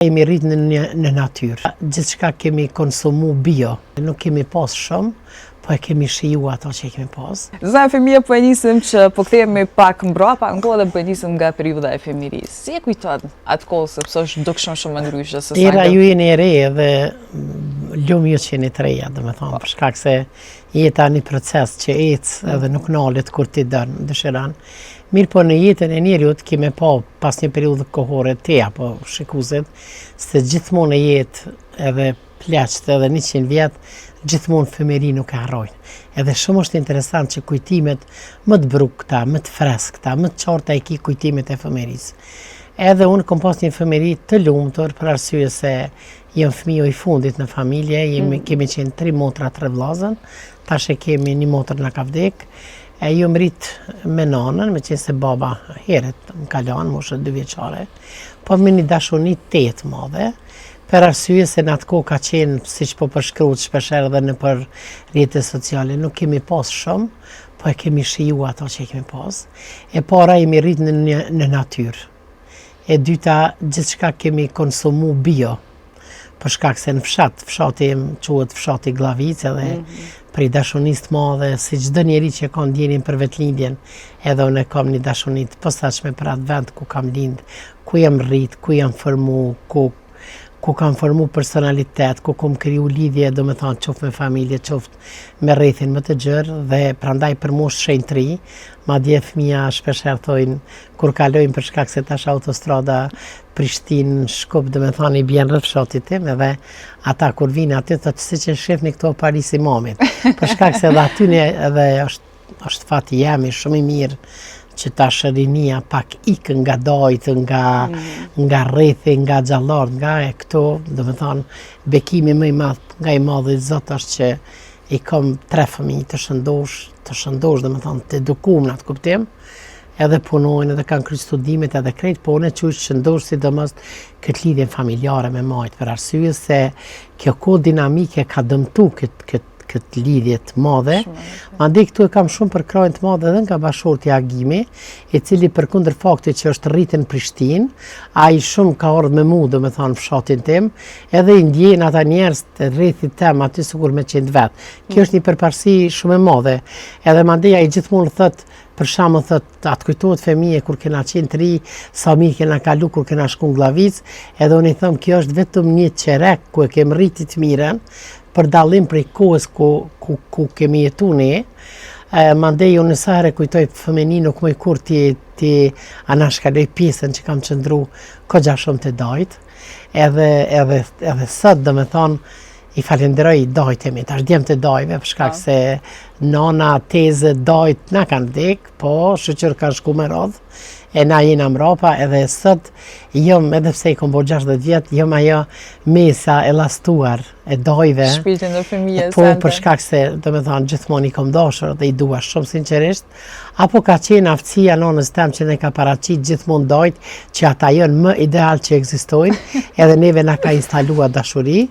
Kemi rritë në natyrë. Gjithçka kemi konsumu bio. Nuk kemi pas shumë, po e kemi shiju ato që kemi pas. Zë fëmija po e nisim që po kthehemi pak mbrapa, dhe po e nisim nga periudha e fëmijërisë. Si e kujton atë kohë, sepse është dukshëm shumë ndryshe se sa. Era ju jeni e re dhe lumë ju që jeni të reja, domethënë, për shkak se jeta një proces që ecë edhe nuk nalet kur ti dëshiron. Mirë po në jetën e njeriut kime pa pas një periudhë kohore te apo shikuesit se gjithmonë e jetë edhe pleqët edhe 100 vjetë gjithmonë fëmijëri nuk e harrojnë. Edhe shumë është interesant që kujtimet më të brukta, më të freskëta, më të qarta e ki kujtimet e fëmijërisë. Edhe unë kom pas një fëmijëri të lumtur për arsye se jam fëmijë i fundit në familje, kemi qenë 3 motra 3 vllazën, tash e kemi një motër na ka vdek. Ju më rritë me nanën, me qenë se baba heret më kalon, moshë 2 vjeçare, po me një dashuni të madhe, për arsye se në atë kohë ka qenë, si që po përshkruhet shpesher edhe në për rrjetet sociale, nuk kemi pas shumë, po e kemi shiju ato që kemi pas. E para jemi rritë në natyrë. E dyta, gjithçka kemi konsumu bio, për shkak se në fshati quhet fshati Glavic edhe prej dashunisë të madhe, si çdo njeri që ka ndjenjen për vetëlindjen, edhe unë kam një dashuni të posaçme për atë vend ku kam lind, ku jam rrit, ku jam formu, ku kam formu personalitet, ku kam kriju lidhje, domethënë qoftë me familje, qoftë me rrethin më të gjerë dhe prandaj për mua është shenjtëri, madje fëmija shpeshherë thojnë kur kalojnë për shkak se tash autostrada Prishtinë-Shkup, domethënë i bjen rreth fshatit tim edhe ata kur vinë aty thotë siç e shihni këto Paris Imamit. Për shkak se edhe aty edhe është fati jemi shumë i mirë që tash rinia pak ikë nga dajt, nga rrethi, nga xhallart, nga këto, domethënë bekimi më i madh nga i madhi i Zot është që i kam 3 fëmijë të shëndosh, domethënë të edukuar në atë kuptim, edhe punojnë, edhe kanë kryer studimet, edhe krejt, po unë çuaj shëndosh sidomos këtë lidhje familjare me majt, për arsye se kjo kohë dinamike ka dëmtu këtë lidhje të madhe. Mandej këtu e kam shumë për krajën të madhe edhe nga bashorti Agimi, i cili përkundër faktit që është rritur në Prishtinë, ai shumë ka ardhur me mua, domethënë fshatin tim, edhe i ndjen ata njerëz të rrethit tim aty sikur me qenë vet. Kjo është një përparësi shumë e madhe. Edhe mandej ai gjithmonë thotë, për shembull thotë, atë kujtohet fëmijë kur kena qenë të ri, sa mirë kena kalu kur kena shku në Glavic, edhe unë i them kjo është vetëm një çerek ku e kem rritit të mirën, për dallim prej kohës ku kemi jetu ne. Mandej unë sa herë kujtoj fëmijëni nuk më kur ti anashkaloj pjesën që kam qëndru kogja shumë të dajt, edhe sot domethënë i falenderoj dajtemi, tash djem të dajve, për shkak se nana, teze, dajt na kanë vdek, po shoqër kanë shku me radhë, e na jena mrapa, edhe sot jom, edhe pse i kom bo 60 vjet, jom ajo mesa e lastuar e dajve. Shpirtin e fëmijës. Po për shkak se, domethënë, gjithmonë i kom dashur dhe i dua shumë sinqerisht, apo ka qenë aftësia nonës tem që ne ka paraqit gjithmonë dajt, që ata janë më ideal që ekzistojnë, edhe neve na ka instaluar dashuri.